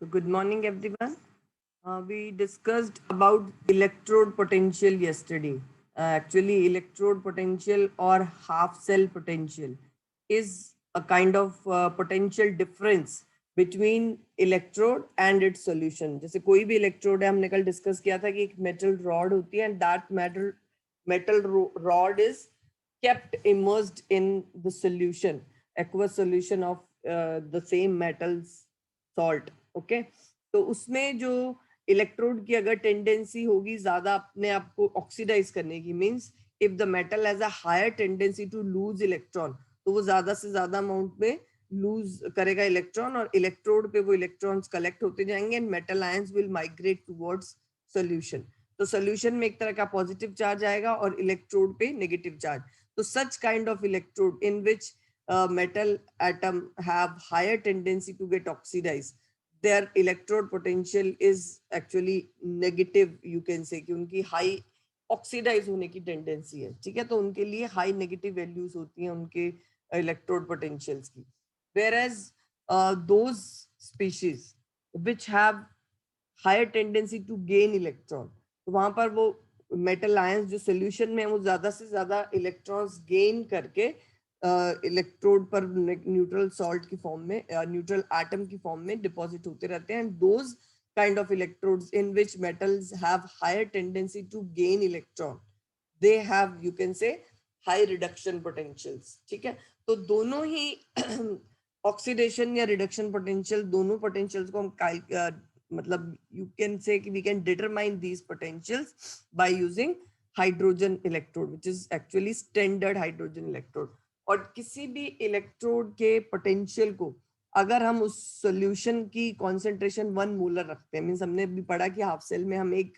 So good morning, everyone. We discussed about electrode potential yesterday. Actually, electrode potential or half cell potential is a kind of potential difference between electrode and its solution. जैसे कोई भी electrode है, हमने कल discuss किया था कि एक metal rod होती है and that metal rod is kept immersed in the solution, aqueous solution of the same metals salt. Okay तो उसमें जो इलेक्ट्रोड की अगर टेंडेंसी होगी ज्यादा अपने आप को ऑक्सीडाइज करने की, means if the metal has a higher tendency to lose electron, तो वो ज्यादा से ज्यादा अमाउंट में लूज करेगा इलेक्ट्रॉन और इलेक्ट्रोड पे वो इलेक्ट्रॉन्स कलेक्ट होते जाएंगे and metal ions will migrate towards solution. तो सॉल्यूशन में एक तरह का पॉजिटिव चार्ज आएगा और इलेक्ट्रोड पे नेगेटिव चार्ज. तो such kind of electrode in which metal atom have higher tendency to get oxidized, their electrode potential is actually negative. You can say कि उनकी high oxidize होने की tendency है, ठीक है. तो उनके लिए high negative values होती हैं उनके electrode potentials की. Whereas those species which have higher tendency to gain electron, तो वहां पर वो मेटल आयंस जो सोल्यूशन में है वो ज्यादा से ज्यादा इलेक्ट्रॉन्स गेन करके इलेक्ट्रोड पर न्यूट्रल सॉल्ट की फॉर्म में, न्यूट्रल एटम की फॉर्म में डिपॉजिट होते रहते हैं. And those kind of electrodes in which metals have higher tendency to gain electron, they have you can say high reduction potentials. ठीक है, तो दोनों ही ऑक्सीडेशन या रिडक्शन पोटेंशियल, दोनों पोटेंशियल्स को हम मतलब यू कैन से कि we can determine these potentials by using hydrogen electrode which is actually standard hydrogen electrode. और किसी भी इलेक्ट्रोड के पोटेंशियल को अगर हम उस सॉल्यूशन की कॉन्सेंट्रेशन 1 मोलर रखते हैं, मींस हमने भी पढ़ा कि हाफ सेल में हम एक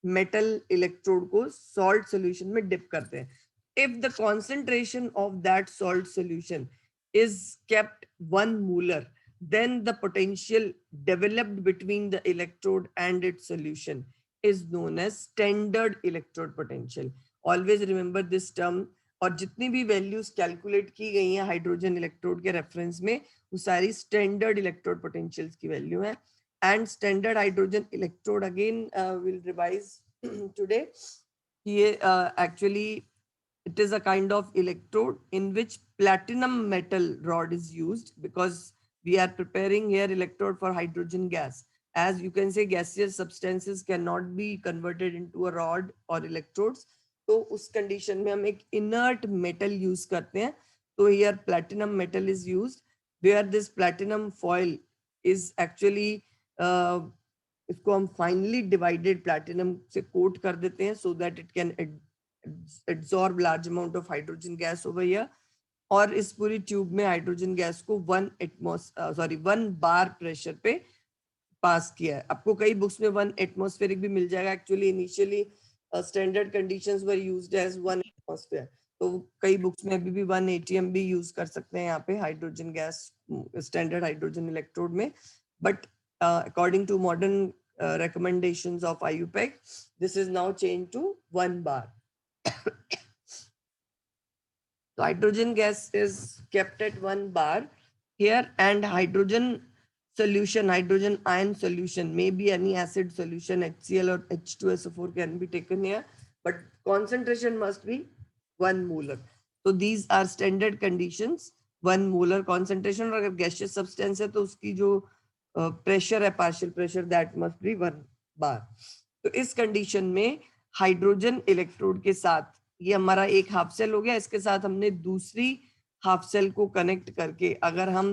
मेटल इलेक्ट्रोड को सॉल्ट सॉल्यूशन में डिप करते हैं. If the concentration of that salt solution is kept 1 molar, then the potential developed between the electrode and its solution is known as standard electrode potential. Always remember this term. और जितनी भी values calculate की गई हैं hydrogen electrode के reference में, वो सारी स्टैंडर्ड इलेक्ट्रोड पोटेंशियल्स की वैल्यू है. And standard hydrogen electrode again will revise today. ये actually it is a kind of electrode in which platinum metal rod is used because we are preparing here electrode for hydrogen gas. As you can say, gaseous substances cannot be converted into a rod or electrodes. तो उस condition में हम एक inert metal use करते हैं. तो here platinum metal is used where this platinum foil is actually, इसको हम फाइनली डिवाइडेड प्लैटिनम से कोट कर देते हैं so that it can absorb large amount of hydrogen gas over here. और इस पूरी ट्यूब में हाइड्रोजन गैस को 1 बार प्रेशर पे पास किया है. आपको कई बुक्स में 1 एटमॉस्फेरिक भी मिल जाएगा. Actually initially standard conditions were used as 1 atmosphere. तो कई बुक्स में अभी भी 1 ATM भी यूज कर सकते हैं यहाँ पे hydrogen gas standard hydrogen electrode में. But according to modern recommendations of IUPAC, this is now changed to 1 bar. So hydrogen gas is kept at 1 bar here, and hydrogen solution, hydrogen ion solution, maybe any acid solution, HCl or H2SO4 can be taken here, but concentration must be 1 molar. So these are standard conditions. 1 molar concentration. और अगर gaseous substance है तो उसकी जो pressure है, partial pressure, that must be 1 बार. तो इस condition में हाइड्रोजन इलेक्ट्रोड के साथ, ये हमारा एक हाफ सेल हो गया, इसके साथ हमने दूसरी हाफ सेल को कनेक्ट करके अगर हम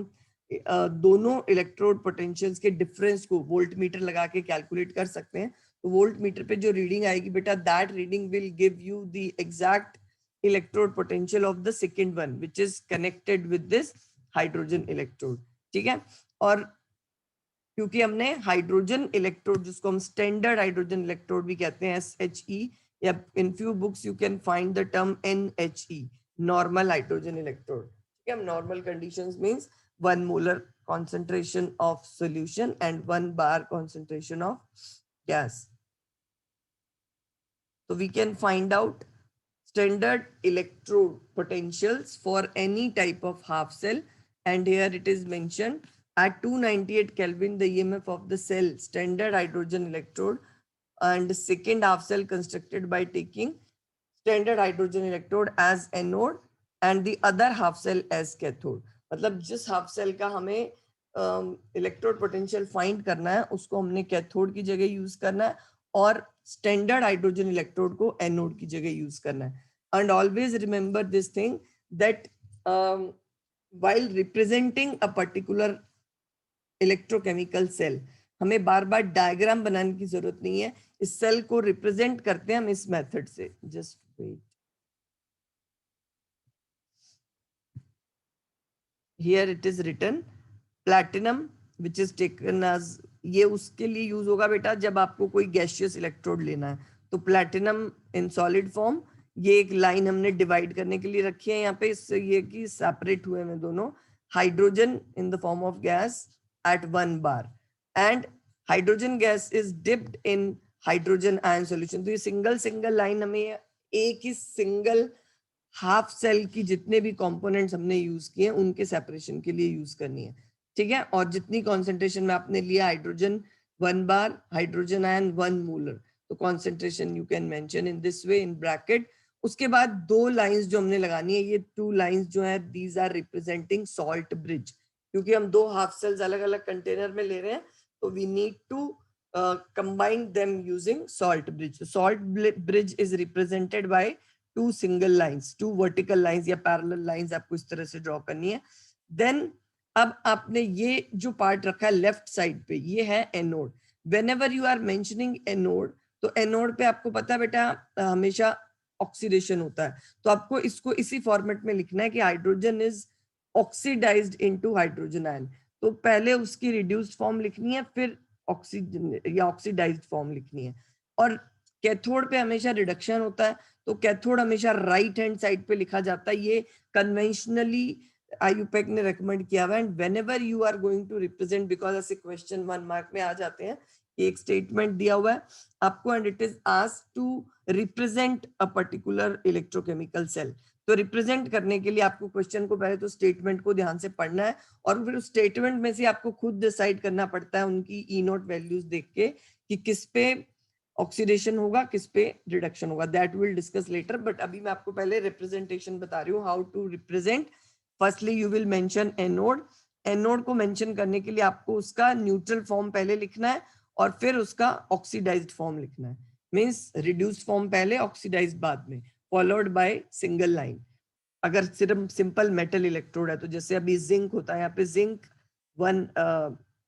दोनों इलेक्ट्रोड पोटेंशियल्स के डिफरेंस को वोल्ट मीटर लगा के कैलकुलेट कर सकते हैं. तो वोल्ट मीटर पे जो रीडिंग आएगी बेटा, that reading will give you the exact electrode potential of the second one which is connected with this hydrogen electrode. ठीक है, और क्योंकि हमने हाइड्रोजन इलेक्ट्रोड, जिसको हम स्टैंडर्ड हाइड्रोजन इलेक्ट्रोड भी कहते हैं, SHE, या in few books you can find the term NHE, normal hydrogen electrode. ठीक है, normal conditions means 1 molar concentration of solution and 1 bar concentration of gas. So we can find out standard electrode potentials for any type of half cell, and here it is mentioned At 298 Kelvin, the EMF of the cell, standard hydrogen electrode, and second half cell constructed by taking standard hydrogen electrode as anode and the other half cell as cathode. मतलब जिस half cell का हमें electrode potential find करना है उसको हमने cathode की जगह यूज करना है और स्टैंडर्ड हाइड्रोजन इलेक्ट्रोड को एनोड की जगह यूज करना है. And always remember this thing that while representing a particular electrochemical cell, हमें बार बार डायग्राम बनाने की जरूरत नहीं है. इस सेल को रिप्रेजेंट करते हैं हम इस मेथड से. Just wait, here it is written platinum which is taken as, ये उसके लिए यूज होगा बेटा जब आपको कोई गैसियस इलेक्ट्रोड लेना है. तो प्लैटिनम इन सॉलिड फॉर्म, ये एक लाइन हमने डिवाइड करने के लिए रखी है यहाँ पे, इससे ये कि सेपरेट हुए हैं दोनों. Hydrogen in the form of gas at 1 bar and hydrogen gas is dipped in hydrogen ion solution. तो ये सिंगल लाइन हमें एक ही सिंगल हाफ सेल की जितने भी कंपोनेंट्स हमने यूज किए हैं उनके सेपरेशन के लिए यूज करनी है. ठीक है, और जितनी कॉन्सेंट्रेशन में आपने लिया हाइड्रोजन 1 बार, हाइड्रोजन आयन 1 मोलर, तो concentration you can mention in this way in bracket. उसके बाद दो लाइंस जो हमने लगानी है, ये 2 लाइंस जो है these are representing salt bridge, क्योंकि हम 2 हाफ सेल्स अलग अलग कंटेनर में ले रहे हैं तो we need to combine them using salt bridge. Salt bridge is represented by 2 single lines, 2 vertical lines या parallel lines आपको इस तरह से ड्रॉ करनी है. देन अब आपने ये जो पार्ट रखा है लेफ्ट साइड पे, ये है anode. whenever you are mentioning anode, तो एनोड पे आपको पता है बेटा हमेशा ऑक्सीडेशन होता है, तो आपको इसको इसी फॉर्मेट में लिखना है कि hydrogen is oxidized into hydrogen ion. तो पहले उसकी रिड्यूस्ड फॉर्म लिखनी है, फिर ऑक्सीजन या ऑक्सीडाइज्ड फॉर्म लिखनी है. और कैथोड पे हमेशा रिडक्शन होता है, तो कैथोड हमेशा राइट हैंड साइड पे लिखा जाता है. ये कन्वेंशनली आईयूपैक ने रेकमेंड किया हुआ है. And whenever you are going to represent, because ऐसे क्वेश्चन 1 मार्क में आ जाते हैं, एक स्टेटमेंट दिया हुआ है आपको and it is asked to represent a particular electrochemical cell. तो रिप्रेजेंट करने के लिए आपको क्वेश्चन को पहले तो स्टेटमेंट को ध्यान से पढ़ना है और फिर उस स्टेटमेंट में से आपको खुद डिसाइड करना पड़ता है उनकी ई नोट वैल्यूज देख के कि किस पे ऑक्सीडेशन होगा, किस पे रिडक्शन होगा. That will discuss later, but अभी मैं आपको पहले रिप्रेजेंटेशन बता रही हूँ how to represent. Firstly you will mention anode. Anode को मेंशन करने के लिए आपको उसका न्यूट्रल फॉर्म पहले लिखना है और फिर उसका ऑक्सीडाइज्ड फॉर्म लिखना है. मींस रिड्यूस्ड फॉर्म पहले, ऑक्सीडाइज्ड बाद में, फॉलोड बाय सिंगल लाइन. अगर सिर्फ सिंपल मेटल इलेक्ट्रोड है तो जैसे अभी जिंक होता है, यहाँ पे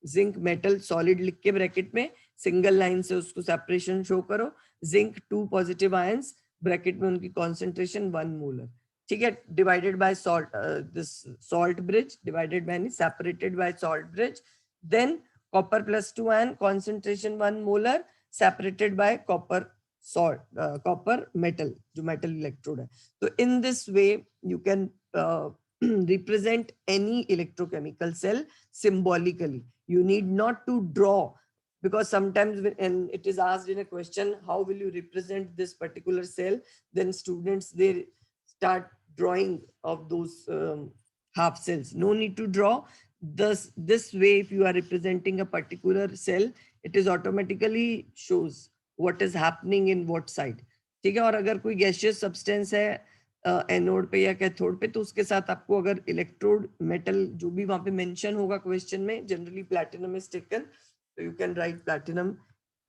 जिंक मेटल सॉलिड लिख के ब्रैकेट में सिंगल लाइन से उसको सेपरेशन शो करो. जिंक 2 पॉजिटिव आयंस, ब्रैकेट में उनकी कॉन्सेंट्रेशन 1 मोलर. ठीक है, divided by salt, this salt bridge divided by separated by salt bridge. Than copper +2 ion, concentration 1 molar, separated by copper salt, copper metal, जो metal electrode है. तो in this way you can represent any electrochemical cell symbolically. You need not to draw, because sometimes when it is asked in a question, how will you represent this particular cell, then students they start drawing of those half cells. No need to draw. This way, if you are representing a particular cell, it is automatically shows what is happening in what side. ठीक है, और अगर कोई gaseous substance है anode पे या cathode पे, तो उसके साथ आपको अगर इलेक्ट्रोड मेटल जो भी वहां पे मेंशन होगा क्वेश्चन में, जनरली प्लैटिनम इज टेकन, तो you can write platinum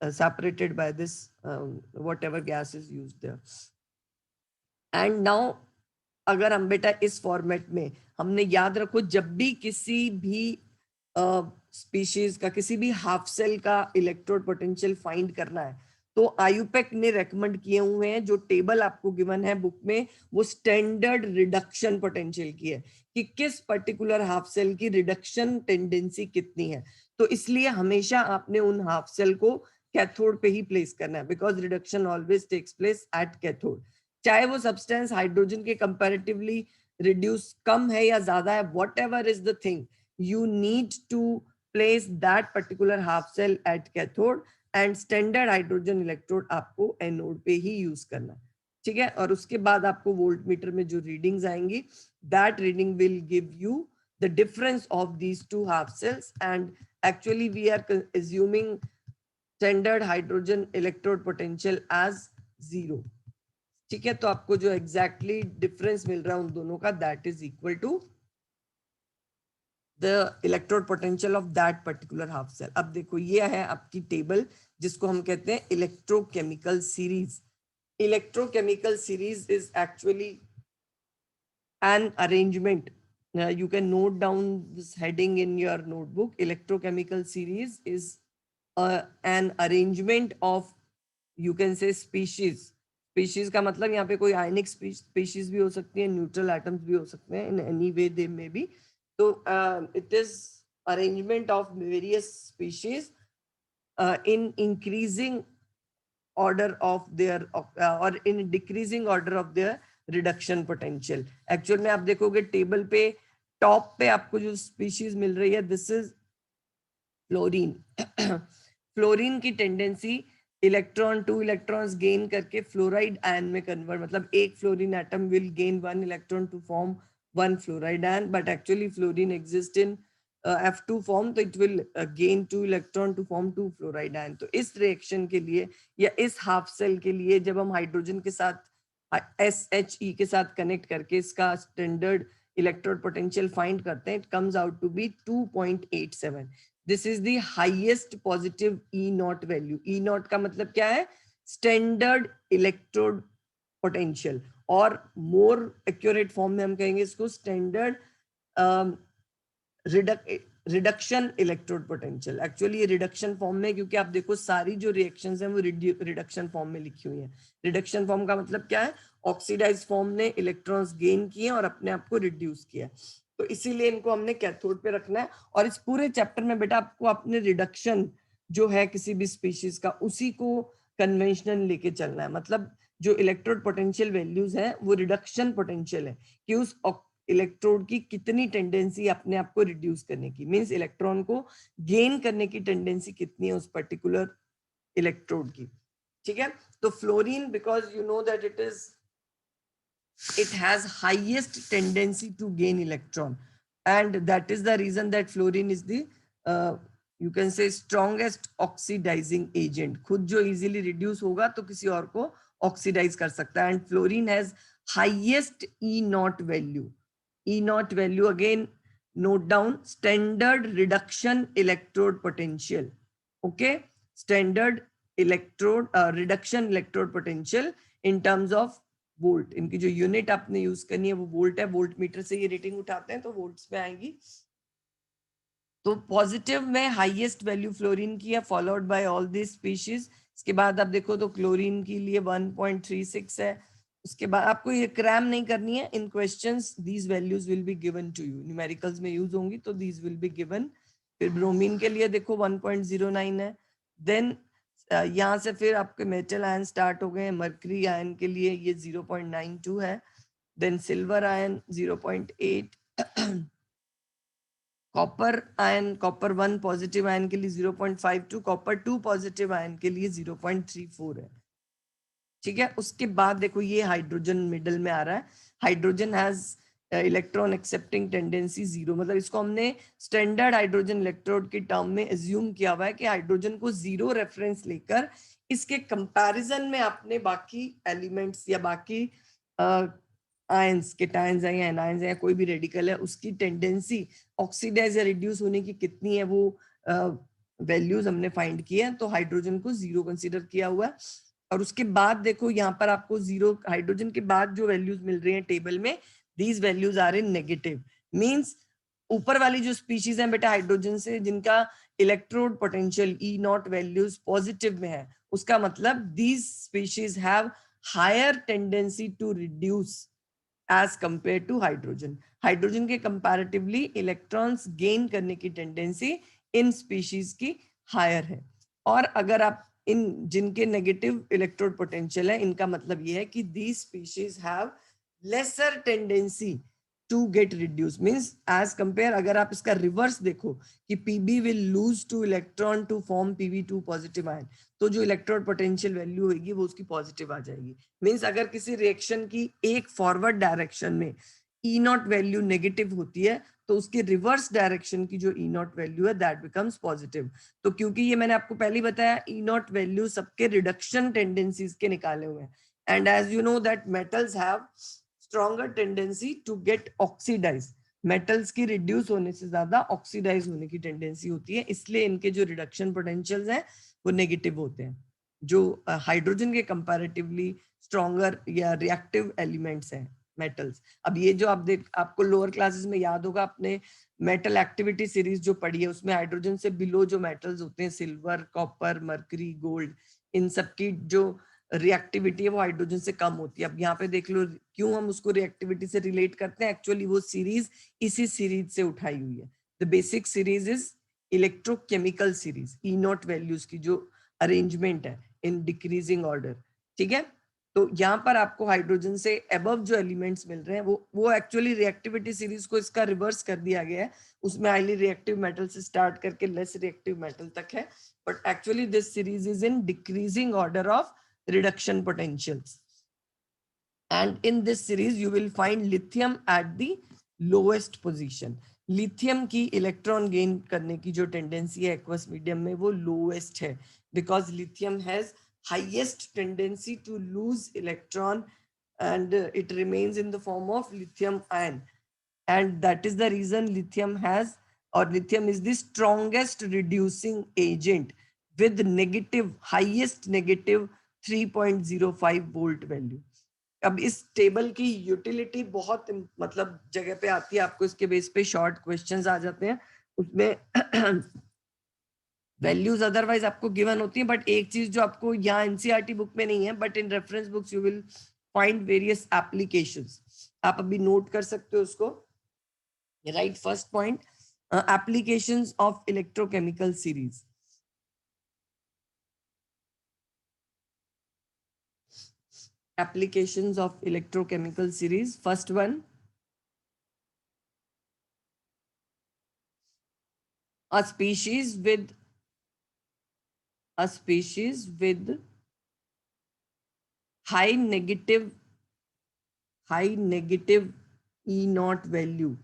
separated by this whatever gas is used there. And now अगर हम बेटा इस फॉर्मेट में, हमने याद रखो जब भी किसी भी स्पीशीज का, किसी भी हाफ सेल का इलेक्ट्रोड पोटेंशियल फाइंड करना है, तो आयुपेक ने रेकमेंड किए हुए हैं, जो टेबल आपको गिवन है बुक में, वो स्टैंडर्ड रिडक्शन पोटेंशियल की है कि किस पर्टिकुलर हाफ सेल की रिडक्शन टेंडेंसी कितनी है. तो इसलिए हमेशा आपने उन हाफ सेल को कैथोड पे ही प्लेस करना है, because reduction always takes place at cathode. चाहे वो सब्सटेंस हाइड्रोजन के कंपैरेटिवली रिड्यूस कम है या ज्यादा है, whatever is the thing, you need to place that particular half cell at cathode and standard hydrogen electrode आपको एनोड पे ही यूज करना. ठीक है, और उसके बाद आपको वोल्ट मीटर में जो रीडिंग्स आएंगी, that reading will give you the difference of these two half cells, and actually we are assuming standard hydrogen electrode potential as 0. ठीक है, तो आपको जो एग्जैक्टली डिफरेंस मिल रहा है उन दोनों का, that is equal to the electrode potential of that particular half cell. अब देखो ये है आपकी टेबल जिसको हम कहते हैं electrochemical series. Electrochemical series is actually an arrangement. You can note down this heading in your notebook. Electrochemical series is an arrangement of, you can say, species. Species का मतलब यहाँ पे कोई ionic species भी हो सकती है, neutral atoms भी हो सकते हैं, in any way they may be. So it is arrangement of various species in increasing order of their or in decreasing order of their reduction potential. Actual में आप देखोगे टेबल पे टॉप पे आपको जो स्पीशीज मिल रही है, दिस इज फ्लोरीन. फ्लोरीन की टेंडेंसी इलेक्ट्रॉन 2 इलेक्ट्रॉन्स गेन करके फ्लोराइड आयन में कन्वर्ट, मतलब एक fluorine atom will gain 1 electron to form 1 fluoride ion, but actually fluorine exist in F2 form, तो it will gain 2 electron to form 2 fluoride ion. तो इस reaction के लिए या इस हाफ सेल के लिए जब हम हाइड्रोजन के साथ SHE के साथ कनेक्ट करके इसका स्टैंडर्ड इलेक्ट्रोड पोटेंशियल फाइंड करते हैं, it comes out to be 2.87. This is the highest positive E naught value. E naught का मतलब क्या है? स्टैंडर्ड इलेक्ट्रोड पोटेंशियल, और मोर एक्यूरेट फॉर्म में हम कहेंगे इसको standard reduction electrode potential. Actually ये रिडक्शन फॉर्म में, क्योंकि आप देखो सारी जो रिएक्शंस हैं वो रिडक्शन फॉर्म में लिखी हुई हैं. रिडक्शन फॉर्म का मतलब क्या है? ऑक्सीडाइज फॉर्म ने इलेक्ट्रॉन्स गेन किए और अपने आप को रिड्यूस किया. तो इसीलिए इनको हमने कैथोड पे रखना है. और इस पूरे चैप्टर में बेटा आपको अपने रिडक्शन जो है किसी भी स्पीशीज का, उसी को कन्वेंशनल लेके चलना है. मतलब जो इलेक्ट्रोड पोटेंशियल वैल्यूज हैं वो रिडक्शन पोटेंशियल है कि उस इलेक्ट्रोड की कितनी टेंडेंसी अपने आप को रिड्यूस करने की, मींस इलेक्ट्रॉन को गेन करने की टेंडेंसी कितनी है उस पर्टिकुलर इलेक्ट्रोड की. ठीक है, तो fluorine, because you know that it has highest tendency to gain electron, and that is the reason that fluorine is the you can say strongest oxidizing agent. खुद जो easily reduce होगा तो किसी और को oxidize कर सकता है. And fluorine has highest E naught value. E naught value, again note down, standard reduction electrode potential. Okay, standard electrode reduction electrode potential in terms of volt. इनकी जो यूनिट आपने यूज करनी है वो वोल्ट है. वोल्ट मीटर से ये rating उठाते हैं तो वोल्ट्स में आएंगी. तो पॉजिटिव में हाईएस्ट वैल्यू फ्लोरीन की है, followed by all this species. इसके बाद आप देखो तो क्लोरीन के लिए 1.36 है. उसके बाद आपको ये क्रैम नहीं करनी है इन questions. These values will be given to you, numericals में यूज होंगी तो दीज विल बी गिवन. फिर ब्रोमीन के लिए देखो 1.09 है. देन यहाँ से फिर आपके मेटल आयन स्टार्ट हो गए. मरकरी आयन के लिए ये 0.92 है. Then silver ion 0.8, copper ion, copper 1 positive ion के लिए 0.52, कॉपर 2 पॉजिटिव आयन के लिए 0.34 है. ठीक है, उसके बाद देखो ये हाइड्रोजन मिडल में आ रहा है. Hydrogen has electron accepting tendency 0, मतलब इसको हमने स्टैंडर्ड हाइड्रोजन इलेक्ट्रोड के टर्म में एज्यूम किया हुआ है कि हाइड्रोजन को 0 रेफरेंस लेकर इसके कंपैरिजन में आपने बाकी एलिमेंट्स या बाकी आयंस, केटायंस है या एनायंस है या कोई भी रेडिकल है, उसकी टेंडेंसी ऑक्सीडाइज या रिड्यूस होने की कितनी है वो वैल्यूज हमने फाइंड किए हैं. तो हाइड्रोजन को 0 कंसीडर किया हुआ है. और उसके बाद देखो यहाँ पर आपको 0 हाइड्रोजन के बाद जो वैल्यूज मिल रही हैं टेबल में, these values are in negative. Means ऊपर वाली जो स्पीशीज हैं बेटा हाइड्रोजन से जिनका electrode potential E not values positive में है, उसका मतलब these species have higher tendency to reduce as compared to hydrogen. Hydrogen के कंपैरेटिवली इलेक्ट्रॉन्स गेन करने की टेंडेंसी इन स्पीशीज की हायर है. और अगर आप इन जिनके नेगेटिव इलेक्ट्रोड पोटेंशियल है, इनका मतलब ये है कि these species have lesser tendency to get reduced. Means as compare, अगर आप इसका रिवर्स देखो कि Pb will lose 2 electron to form Pb2 positive ion, तो जो इलेक्ट्रोड पोटेंशियल वैल्यू होगी वो उसकी पॉजिटिव आ जाएगी. मींस अगर किसी रिएक्शन की एक फॉरवर्ड डायरेक्शन में E नॉट वैल्यू नेगेटिव होती है तो उसके रिवर्स डायरेक्शन की जो ई नॉट वैल्यू है दैट बिकम्स पॉजिटिव। तो क्योंकि ये मैंने आपको पहले ही बताया ई नॉट वैल्यू सबके रिडक्शन टेंडेंसीज के निकाले हुए हैं, and as you know that metals have stronger tendency to get oxidise, metals की रिड्यूस होने से ज्यादा ऑक्सीडाइज होने की टेंडेंसी होती है, इसलिए इनके जो रिडक्शन पोटेंशियल्स हैं वो नेगेटिव होते हैं, जो हाइड्रोजन के कंपैरेटिवली स्ट्रॉन्गर या रिएक्टिव एलिमेंट्स हैं मेटल्स। अब ये जो आप देख, आपको लोअर क्लासेस में याद होगा अपने मेटल एक्टिविटी सीरीज जो पढ़ी है, उसमें हाइड्रोजन से बिलो जो मेटल्स होते हैं, सिल्वर, कॉपर, मर्करी, गोल्ड, इन सब की जो रिएक्टिविटी है वो हाइड्रोजन से कम होती है। अब यहाँ पे देख लो क्यों हम उसको रिएक्टिविटी से रिलेट करते हैं, एक्चुअली वो सीरीज इसी सीरीज से उठाई हुई है। The basic series is electrochemical series, E naught values की जो अरेंजमेंट है इन डिक्रीजिंग ऑर्डर, ठीक है। तो यहाँ पर आपको हाइड्रोजन से अबव जो एलिमेंट्स मिल रहे हैं वो एक्चुअली रिएक्टिविटी सीरीज को इसका रिवर्स कर दिया गया है, उसमें हाईली रिएक्टिव मेटल से स्टार्ट करके लेस रिएक्टिव मेटल तक है, but actually this series is in decreasing order of reduction potentials, and in this series you will find lithium at the lowest position. Lithium की electron gain करने की जो tendency है aqueous medium में वो lowest है, because lithium has highest tendency to lose electron and it remains in the form of lithium ion, and that is the reason lithium is the strongest reducing agent with highest negative 3.05 volt value. अब इस table की utility बहुत मतलब जगह पे आती है, आपको इसके बेस पे शॉर्ट क्वेश्चंस आ जाते हैं, उसमें वैल्यूज अदरवाइज आपको गिवन होती है, बट एक चीज जो आपको यहाँ एनसीईआरटी बुक में नहीं है but in reference books you will find various applications, आप अभी नोट कर सकते हो उसको। Right, first point, applications of electrochemical series. Applications of electrochemical series. First one, a species with high negative E naught value.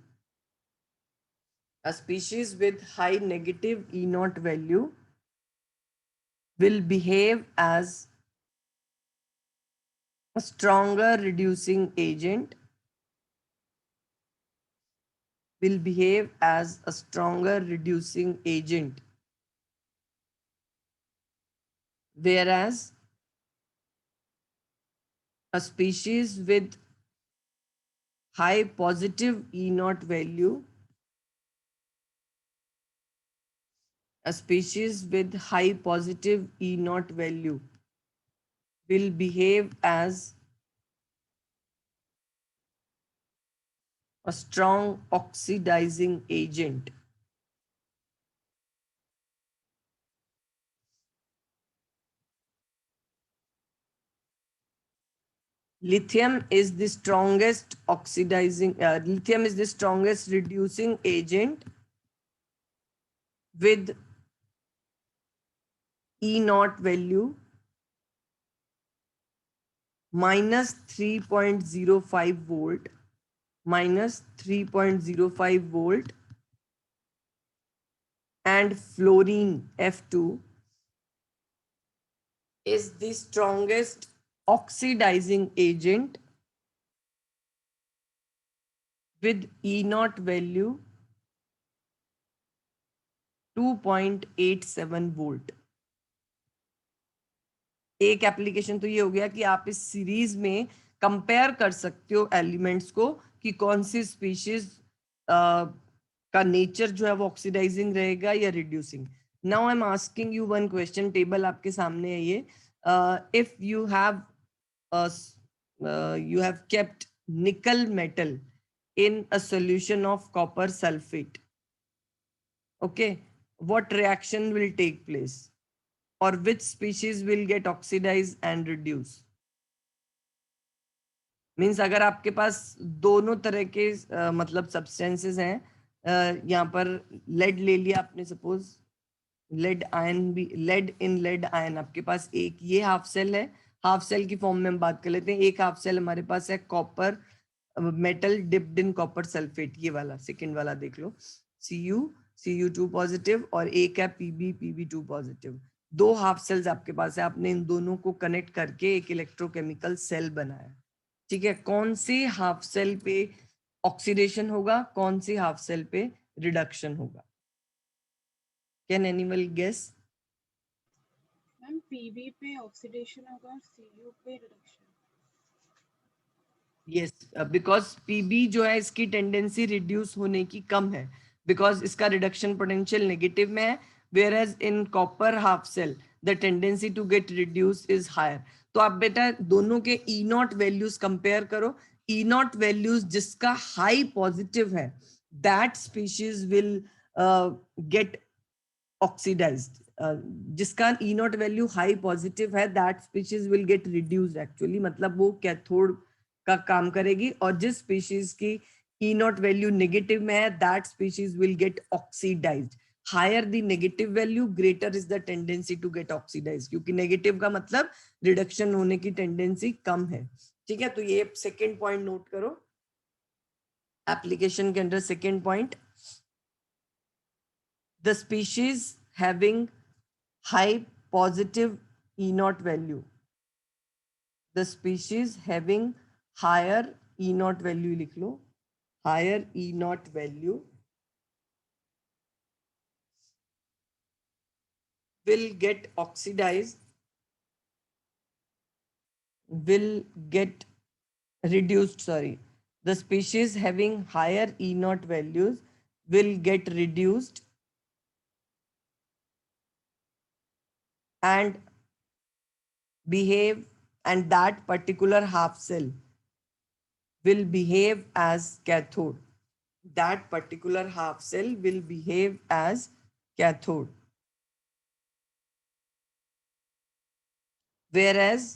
A species with high negative E naught value will behave as a stronger reducing agent, whereas a species with high positive E naught value will behave as a strong oxidizing agent. Lithium is the strongest reducing agent with E naught value minus 3.05 volt, and fluorine F2 is the strongest oxidizing agent with E naught value 2.87 volt. एक application तो ये हो गया कि आप इस series में compare कर सकते हो एलिमेंट्स को कि कौन सी स्पीशीज का नेचर जो है वो ऑक्सीडाइजिंग रहेगा या reducing. Now I am asking you one question, table आपके सामने है ये। If you have kept nickel metal in a solution of copper sulfate, okay, what reaction will take place, or which species will get oxidized and reduce? Means अगर आपके पास दोनों तरह के मतलब सब्सटेंसेस हैं, यहाँ पर लेड ले लिया आपने, सपोज लेड आयन भी, लेड इन लेड आयन आपके पास एक ये हाफ सेल है, हाफ सेल की फॉर्म में हम बात कर लेते हैं। एक हाफ सेल हमारे पास है copper metal dipped in copper sulphate, ये वाला सेकेंड वाला देख लो, Cu2 पॉजिटिव और एक है Pb2 पॉजिटिव, दो हाफ सेल्स आपके पास है, आपने इन दोनों को कनेक्ट करके एक इलेक्ट्रोकेमिकल सेल बनाया, ठीक है। कौन सी हाफ सेल पे ऑक्सीडेशन होगा, कौन सी हाफ सेल पे रिडक्शन होगा? Can anyone guess? Ma'am PB पे ऑक्सीडेशन होगा, सीयू पे रिडक्शन। यस, बिकॉज पीबी जो है इसकी टेंडेंसी रिड्यूस होने की कम है, बिकॉज इसका रिडक्शन पोटेंशियल नेगेटिव में है, whereas in copper half cell the tendency to get reduce is higher. तो आप बेटा दोनों के ई नॉट वैल्यूज कंपेयर करो, ई नॉट वैल्यूज जिसका हाई पॉजिटिव है that species will get oxidised, जिसका E naught value high positive है that species will get reduced, actually मतलब वो कैथोड का काम करेगी, और जिस स्पीशीज की ई नॉट वैल्यू नेगेटिव में है that species will get oxidised. Higher the negative value greater is the tendency to get oxidise, क्योंकि नेगेटिव का मतलब रिडक्शन होने की टेंडेंसी कम है, ठीक है। तो ये सेकेंड पॉइंट नोट करो एप्लीकेशन के अंदर। Second point, the species having high positive E naught value, the species having higher E naught value लिख लो, higher E naught value will get oxidized, will get reduced, sorry, the species having higher E naught values will get reduced and behave, and that particular half cell will behave as cathode, that particular half cell will behave as cathode, whereas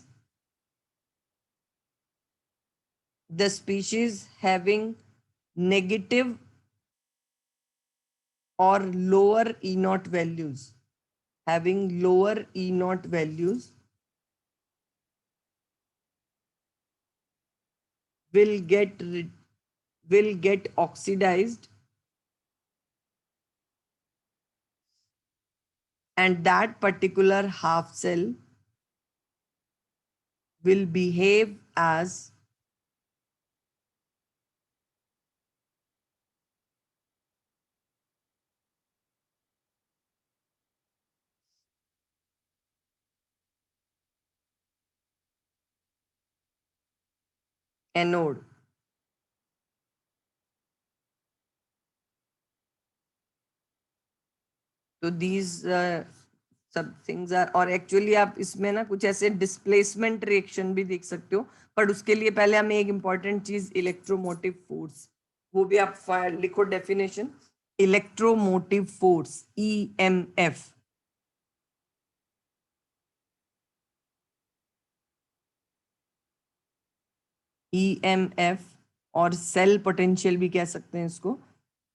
the species having negative or lower E naught values, having lower E naught values will get oxidized, and that particular half cell will behave as anode. तो these सब things are, और actually आप इसमें ना कुछ ऐसे displacement reaction भी देख सकते हो, बट उसके लिए पहले हमें एक इंपॉर्टेंट चीज इलेक्ट्रोमोटिव फोर्स, वो भी आप लिखो definition, electromotive force EMF। EMF और सेल पोटेंशियल भी कह सकते हैं इसको,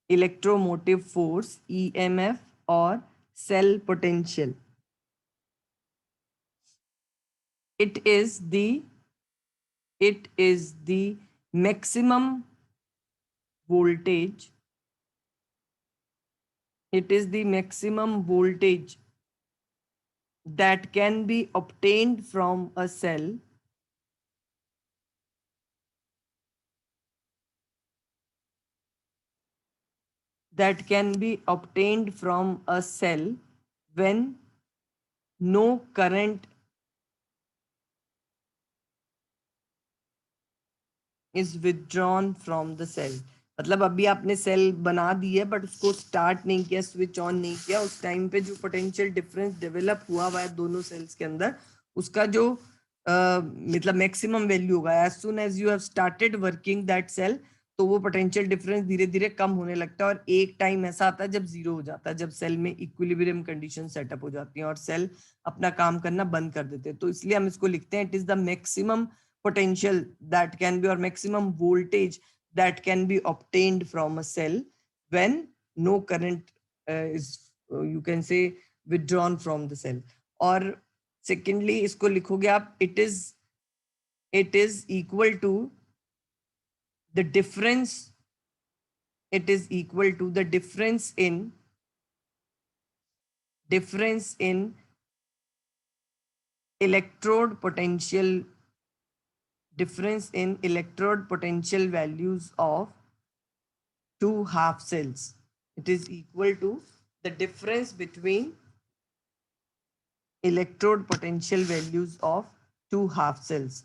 इलेक्ट्रोमोटिव फोर्स EMF और cell potential, it is the maximum voltage, it is the maximum voltage that can be obtained from a cell that can be obtained from a cell when no current is withdrawn from the cell। मतलब अभी आपने cell बना दी है but उसको start नहीं किया, switch on नहीं किया, उस टाइम पे जो पोटेंशियल डिफरेंस डेवलप हुआ हुआ है दोनों सेल्स के अंदर, उसका जो मतलब मैक्सिमम वैल्यू होगा as soon as you have started working that cell, तो वो पोटेंशियल डिफरेंस धीरे धीरे कम होने लगता है, और एक टाइम ऐसा आता है जब जीरो हो जाता है, जब सेल में इक्विलिब्रियम कंडीशन सेटअप हो जाती है और सेल अपना काम करना बंद कर देते हैं। तो इसलिए हम इसको लिखते हैं it is the maximum potential that can be, or maximum voltage that can be obtained from a cell when no current is you can say withdrawn from the cell। और secondly इसको लिखोगे आप, it is equal to the difference, it is equal to the difference in electrode potential, difference in electrode potential values of two half cells. It is equal to the difference between electrode potential values of two half cells.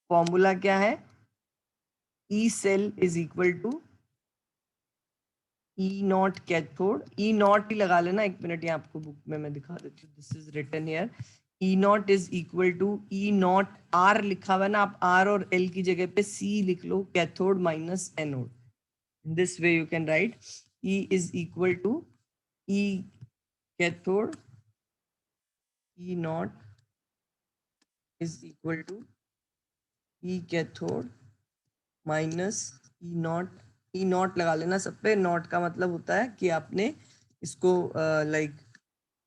Formula क्या है? E cell is equal to E naught cathode. E naught ही लगा लेना, एक minute यहाँ आपको book में मैं दिखा देती हूँ. This is written here. E naught is equal to E naught, R लिखा हुआ है ना, आप R और L की जगह पे C लिख लो, cathode minus anode. In this way you can write E is equal to E cathode, E naught is equal to E cathode minus E naught. E naught लगा लेना सब पे. नॉट का मतलब होता है कि आपने इसको लाइक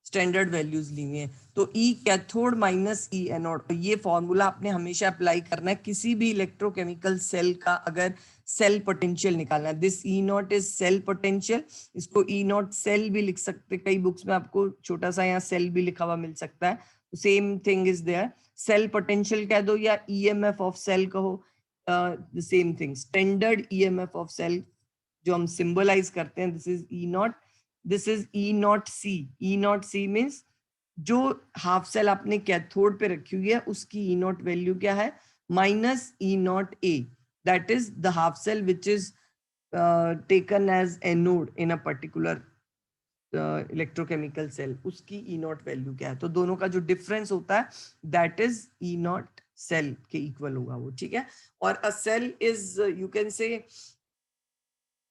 स्टैंडर्ड वैल्यूज ली हुई हैं. तो E cathode minus E anode, ये फॉर्मूला आपने हमेशा अप्लाई करना है किसी भी इलेक्ट्रोकेमिकल सेल का अगर सेल पोटेंशियल निकालना है. This E naught is cell potential. इसको E नॉट सेल भी लिख सकते, कई बुक्स में आपको छोटा सा यहाँ सेल भी लिखा हुआ मिल सकता है. Same thing is there. Cell potential कह दो या EMF ऑफ सेल कहो, the same thing. Standard EMF of cell जो हम सिंबलाइज करते हैं, this is E naught. This is E naught C. E naught C means जो हाफ सेल आपने कैथोड पे रखी हुई है उसकी E नॉट वैल्यू क्या है? Minus E naught A. That is the half cell which is taken as anode in a particular electrochemical cell. उसकी E नॉट वैल्यू क्या है? तो दोनों का जो डिफरेंस होता है that is E naught cell के इक्वल होगा वो. ठीक है. और a cell is, you can say,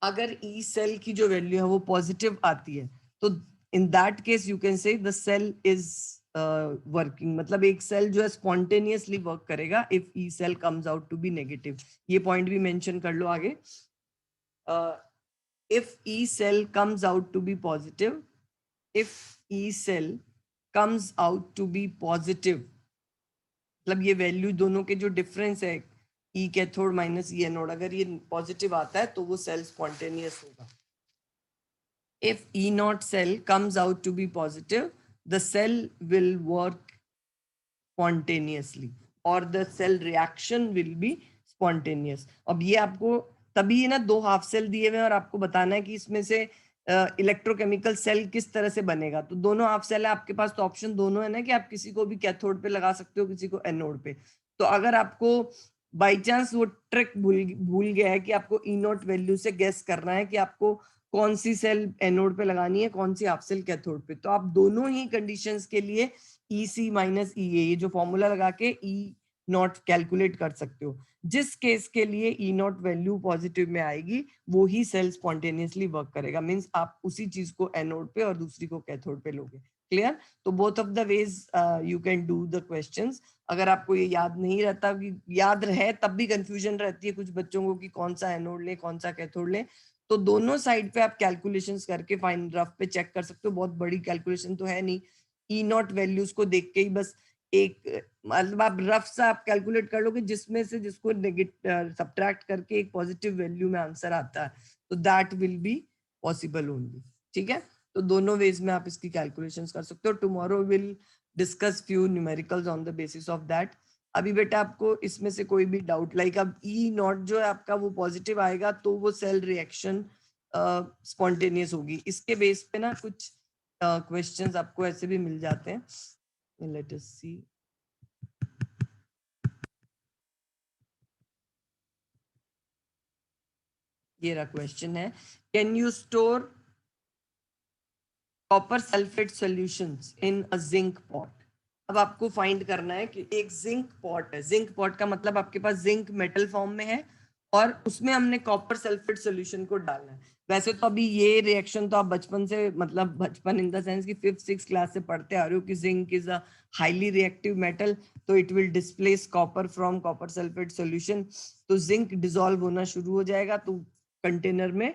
अगर E सेल की जो वैल्यू है वो पॉजिटिव आती है तो in that case you can say the cell is working. मतलब एक सेल जो है स्पॉन्टेनियसली वर्क करेगा if E cell comes out to be negative. ये पॉइंट भी मेंशन कर लो आगे. If E cell comes out to be positive, if E cell comes out to be positive, मतलब ये वैल्यू दोनों के जो डिफरेंस है E cathode minus E anode, अगर ये पॉजिटिव आता है तो वो सेल स्पॉन्टेनियस होगा. If E naught cell comes out to be positive, the cell will work spontaneously or the cell reaction will be spontaneous. अब ये आपको तभी ना दो हाफ सेल दिए हुए हैं और आपको बताना है कि इसमें से इलेक्ट्रोकेमिकल सेल किस तरह से बनेगा. तो दोनों हाफ सेल है आपके पास, तो ऑप्शन दोनों है ना कि आप किसी को भी कैथोड पे लगा सकते हो, किसी को एनोड पे. तो अगर आपको बाई चांस वो ट्रिक भूल गया है कि आपको ई नॉट वैल्यू से गेस करना है कि आपको कौन सी सेल एनोड पे लगानी है, कौन सी हाफ सेल कैथोड पे, तो आप दोनों ही कंडीशंस के लिए EC माइनस EA ये जो फॉर्मूला लगा के E नॉट कैलकुलेट कर सकते हो. जिस केस के लिए E नॉट वैल्यू पॉजिटिव में आएगी वो ही सेल स्पॉन्टेनियसली वर्क करेगा. मींस आप उसी चीज को एनोड पे और दूसरी को कैथोड पे लोगे. क्लियर? तो both of the ways you can do the questions. अगर आपको ये याद नहीं रहता, कि याद रहे तब भी कंफ्यूजन रहती है कुछ बच्चों को कि कौन सा एनोड ले कौन सा कैथोड ले, तो दोनों साइड पे आप कैलकुलेशंस करके फाइन रफ पे चेक कर सकते हो. बहुत बड़ी कैलकुलेशन तो है नहीं. ई नॉट वैल्यूज को देख के ही बस एक, मतलब आप रफ सा आप कैलकुलेट कर लो कि जिसमें से जिसको नेगेटिव सब्ट्रैक्ट करके एक पॉजिटिव वैल्यू में आंसर आता है, तो that will be possible only. ठीक है. तो दोनों वेज में आप इसकी कैलकुलेशंस कर सकते हो. Tomorrow will discuss few numericals on the basis of that. अभी बेटा आपको इसमें से कोई भी डाउट, लाइक अब ई नॉट जो है आपका वो पॉजिटिव आएगा तो वो सेल रिएक्शन स्पॉन्टेनियस होगी. इसके बेस पे ना कुछ क्वेश्चंस आपको ऐसे भी मिल जाते हैं. लेट अस सी. ये रहा क्वेश्चन है, can you store copper sulphate solutions in a zinc pot. अब आपको फाइंड करना है कि एक जिंक पॉट है. जिंक पॉट का मतलब आपके पास जिंक मेटल फॉर्म में है और उसमें हमने कॉपर सल्फेट सॉल्यूशन को डालना है. वैसे तो अभी ये रिएक्शन तो आप बचपन से, मतलब बचपन इन द सेंस कि 5th-6th क्लास से पढ़ते आ रहे हो कि zinc is a highly reactive metal, तो it will displace copper from copper sulphate solution. तो जिंक डिसॉल्व होना शुरू हो जाएगा तो कंटेनर में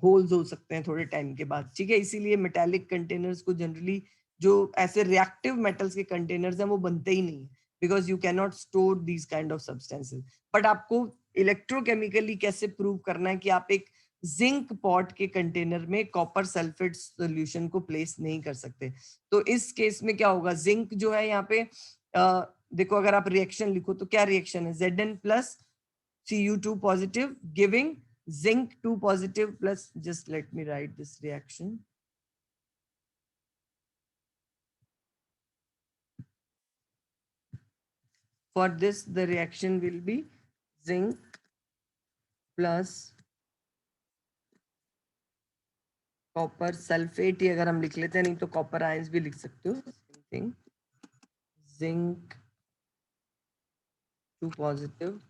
होल्स हो सकते हैं थोड़े टाइम के बाद. ठीक है. इसीलिए मेटालिक कंटेनर्स को जनरली, जो ऐसे रिएक्टिव मेटल्स के कंटेनर्स हैं वो बनते ही नहीं, because you can not store these kind of substances. But आपको इलेक्ट्रोकेमिकली कैसे प्रूव करना है कि आप एक जिंक पॉट के कंटेनर में कॉपर सल्फेट सॉल्यूशन को प्लेस नहीं कर सकते। तो इस केस में क्या होगा, जिंक जो है यहाँ पे देखो अगर आप रिएक्शन लिखो तो क्या रिएक्शन है, Zn plus Cu2 positive giving zinc 2 positive plus, just let me write this reaction. For this the reaction will be zinc plus copper sulfate ही अगर हम लिख लेते हैं, नहीं तो copper ions भी लिख सकते हो, same thing, zinc 2 positive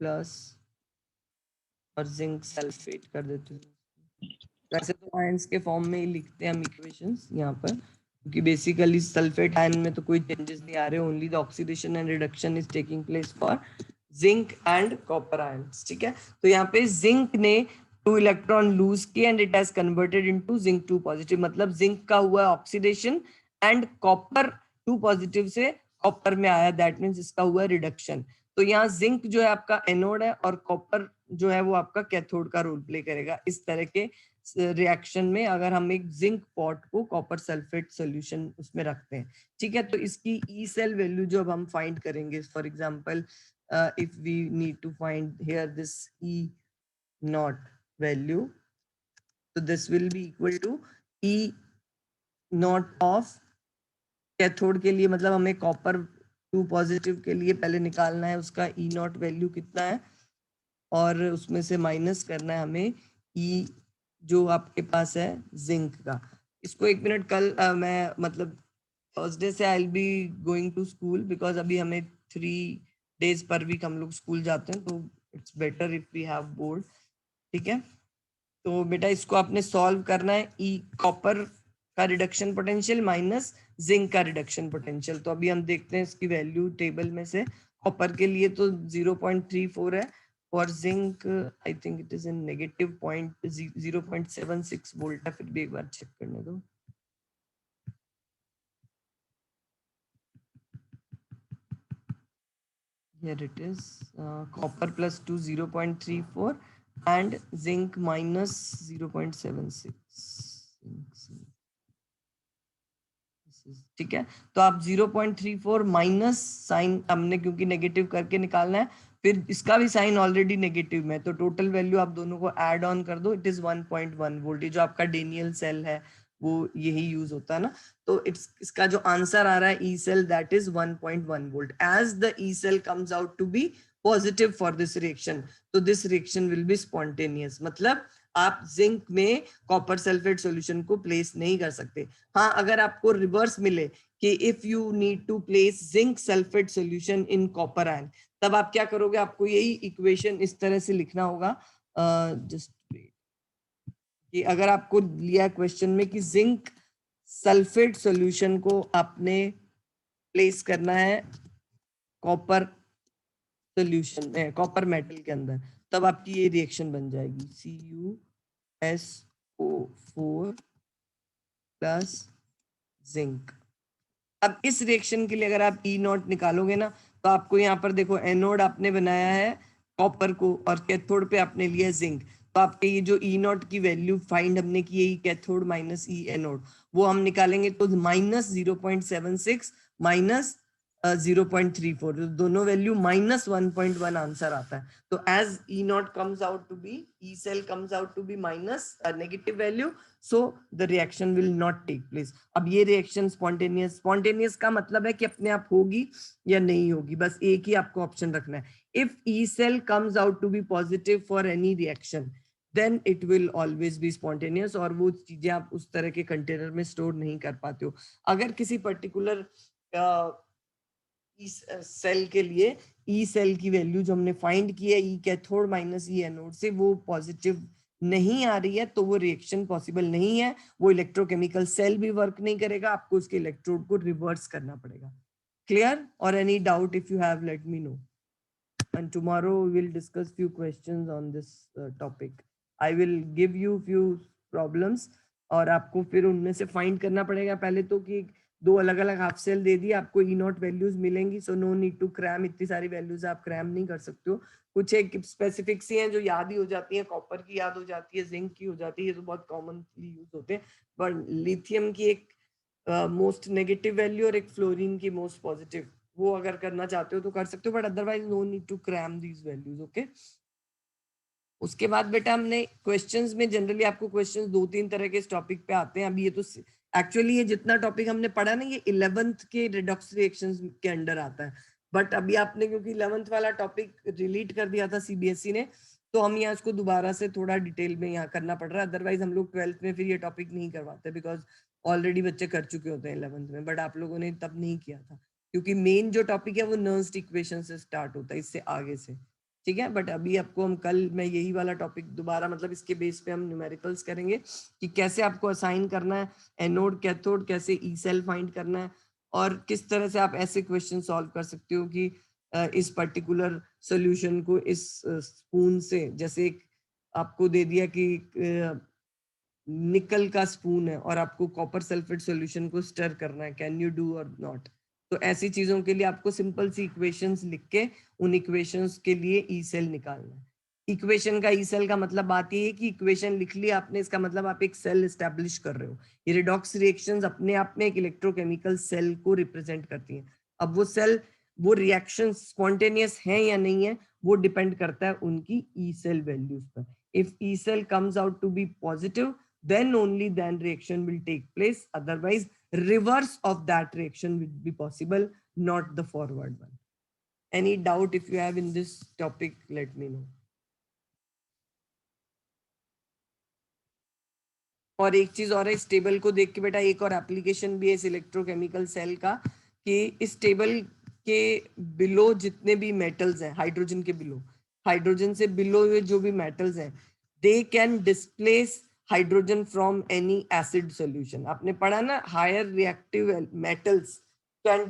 plus और जिंक सल्फेट कर देते हैं। वैसे तो आयंस के फॉर्म में ही लिखते हैं हम इक्वेशंस यहाँ पर, क्योंकि बेसिकली सल्फेट आयन में तो कोई चेंजेस नहीं आ रहे, only the oxidation and reduction is taking place for zinc and copper ions. ठीक है, तो यहाँ पे जिंक ने 2 इलेक्ट्रॉन लूज किए and it has converted into zinc 2 positive, मतलब जिंक का हुआ ऑक्सीडेशन एंड कॉपर 2 पॉजिटिव से कॉपर में आया, दैट मीन्स इसका हुआ रिडक्शन। तो यहाँ जिंक जो है आपका एनोड है और कॉपर जो है वो आपका कैथोड का रोल प्ले करेगा। इस तरह के रिएक्शन में अगर हम एक जिंक पॉट को कॉपर सल्फेट सॉल्यूशन उसमें रखते हैं, ठीक है, तो इसकी ई सेल वैल्यू जो अब हम फाइंड करेंगे, for example if we need to find here this E naught value, तो this will be equal to E naught of cathode के लिए, मतलब हमें कॉपर 2 पॉजिटिव के लिए पहले निकालना है उसका ई नॉट वैल्यू कितना है, और उसमें से माइनस करना है हमें ई जो आपके पास है जिंक का। इसको एक मिनट, कल मैं मतलब थर्सडे से I will be going to school, because अभी हमें 3 days पर वीक हम लोग स्कूल जाते हैं, तो it's better if we have board. ठीक है, तो बेटा इसको आपने सॉल्व करना है, ई कॉपर का रिडक्शन पोटेंशियल माइनस जिंक का रिडक्शन पोटेंशियल। तो अभी हम देखते हैं इसकी वैल्यू टेबल में से। कॉपर के लिए तो 0.34 है, और zinc I think it is in negative 0.76 volt है, फिर भी एक बार चेक करने दो। Here it is, copper plus 2 0.34 and zinc minus 0.76. ठीक है, तो आप 0.34 माइनस साइन हमने क्योंकि नेगेटिव करके निकालना है, फिर इसका भी साइन ऑलरेडी नेगेटिव में, तो टोटल वैल्यू आप दोनों को ऐड ऑन कर दो, इट इज 1.1 वोल्ट। जो आपका डेनियल सेल है वो यही यूज होता है ना, तो इसका जो आंसर आ रहा है E cell, that is 1.1 volt. As the E cell comes out to be positive for this reaction, तो this reaction will be spontaneous, मतलब आप जिंक में कॉपर सल्फेट सॉल्यूशन को प्लेस नहीं कर सकते। हाँ, अगर आपको रिवर्स मिले कि if you need to place zinc sulphate solution in copper ion, तब आप क्या करोगे, आपको यही इक्वेशन इस तरह से लिखना होगा, जस्ट कि अगर आपको लिया क्वेश्चन में कि जिंक सल्फेट सॉल्यूशन को आपने प्लेस करना है कॉपर सॉल्यूशन में, कॉपर मेटल के अंदर, तब आपकी ये रिएक्शन बन जाएगी CuSO4 प्लस जिंक। अब इस रिएक्शन के लिए अगर आप ई नॉट निकालोगे ना, तो आपको यहाँ पर देखो एनोड आपने बनाया है कॉपर को और कैथोड पे आपने लिया जिंक, तो आपके ये जो ई नॉट की वैल्यू फाइंड हमने की है, कैथोड माइनस ई एनोड, वो हम निकालेंगे तो माइनस 0.76 माइनस 0.34, दोनों वैल्यू माइनस 1.1 आंसर आता है। तो as E naught comes out to be, E cell comes out to be minus negative value, so the reaction will not take place. अब ये रिएक्शन स्पॉन्टेनियस का मतलब है कि अपने आप होगी या नहीं होगी, बस एक ही आपको ऑप्शन रखना है। If E cell comes out to be positive for any reaction, then it will always be spontaneous, और वो चीजें आप उस तरह के कंटेनर में स्टोर नहीं कर पाते हो। अगर किसी पर्टिकुलर सेल के लिए ई सेल की वैल्यू जो हमने फाइंड की है, ई कैथोड माइनस ई एनोड से, वो पॉजिटिव नहीं आ रही है, तो वो रिएक्शन पॉसिबल नहीं है, वो इलेक्ट्रोकेमिकल सेल भी वर्क नहीं करेगा, आपको उसके इलेक्ट्रोड को रिवर्स करना पड़ेगा। क्लियर? और any doubt if you have, let me know, and tomorrow we will discuss few questions on this topic. I will give you few problems, और आपको फिर उनमें से फाइंड करना पड़ेगा पहले तो कि दो अलग अलग हाफ सेल दे दिए, आपको ई नॉट वैल्यूज मिलेंगी, so no need to cram, इतनी सारी वैल्यूज आप क्रैम नहीं कर सकते हो। कुछ एक स्पेसिफिक सी हैं जो याद ही हो जाती है, कॉपर की याद हो जाती है, जिंक की हो जाती है, ये तो बहुत कॉमनली यूज होते हैं। पर लिथियम की एक मोस्ट नेगेटिव वैल्यू और एक फ्लोरीन की मोस्ट पॉजिटिव, वो अगर करना चाहते हो तो कर सकते हो, but otherwise no need to cram these values. Okay, उसके बाद बेटा हमने क्वेश्चंस में जनरली आपको क्वेश्चंस 2-3 तरह के इस टॉपिक पे आते हैं। अभी ये तो एक्चुअली ये जितना टॉपिक हमने पढ़ा ना, ये 11th के रिडॉक्स रिएक्शंस के अंडर आता है, बट अभी आपने क्योंकि 11th वाला टॉपिक रिलीट कर दिया था सीबीएसई ने, तो हम यहाँ इसको दोबारा से थोड़ा डिटेल में यहाँ करना पड़ रहा है। अदरवाइज हम लोग 12th में फिर ये टॉपिक नहीं करवाते, बिकॉज ऑलरेडी बच्चे कर चुके होते हैं 11th में, बट आप लोगों ने तब नहीं किया था, क्योंकि मेन जो टॉपिक है वो नर्स्ड इक्वेशन से स्टार्ट होता है, इससे आगे से, ठीक है। बट अभी आपको हम कल मैं यही वाला टॉपिक दोबारा, मतलब इसके बेस पे हम न्यूमेरिकल्स करेंगे कि कैसे आपको असाइन करना है एनोड कैथोड, कैसे ई सेल फाइंड करना है, और किस तरह से आप ऐसे क्वेश्चन सॉल्व कर सकते हो कि इस पर्टिकुलर सॉल्यूशन को इस स्पून से, जैसे एक आपको दे दिया कि निकल का स्पून है और आपको कॉपर सल्फेट सॉल्यूशन को स्टर करना है, कैन यू डू और नॉट। तो ऐसी चीजों के लिए आपको सिंपल सी इक्वेशंस लिख के उन इक्वेशंस के लिए ई सेल निकालना है। इक्वेशन का ई सेल का मतलब बात ये है कि इक्वेशन लिख ली आपने, इसका मतलब आप एक सेल एस्टेब्लिश कर रहे हो। ये रिडॉक्स रिएक्शंस अपने आप में एक इलेक्ट्रोकेमिकल सेल को रिप्रेजेंट करती हैं। अब वो सेल, वो रिएक्शन स्पॉन्टेनियस है या नहीं है, वो डिपेंड करता है उनकी ई सेल वैल्यूज पर। If E cell comes out to be positive, then only then reaction will take place, otherwise reverse of that reaction will be possible, not the forward one. Any doubt if you have in this topic, let me know. और एक चीज और है, इस table को देख के बेटा एक और एप्लीकेशन भी है इस इलेक्ट्रोकेमिकल सेल का, कि इस टेबल के बिलो जितने भी मेटल्स हैं, हाइड्रोजन के बिलो, हाइड्रोजन से बिलो हुए जो भी मेटल्स हैं, they can displace hydrogen from any acid solution. आपने पढ़ा ना, हायर रिएक्टिव मेटल्स कैन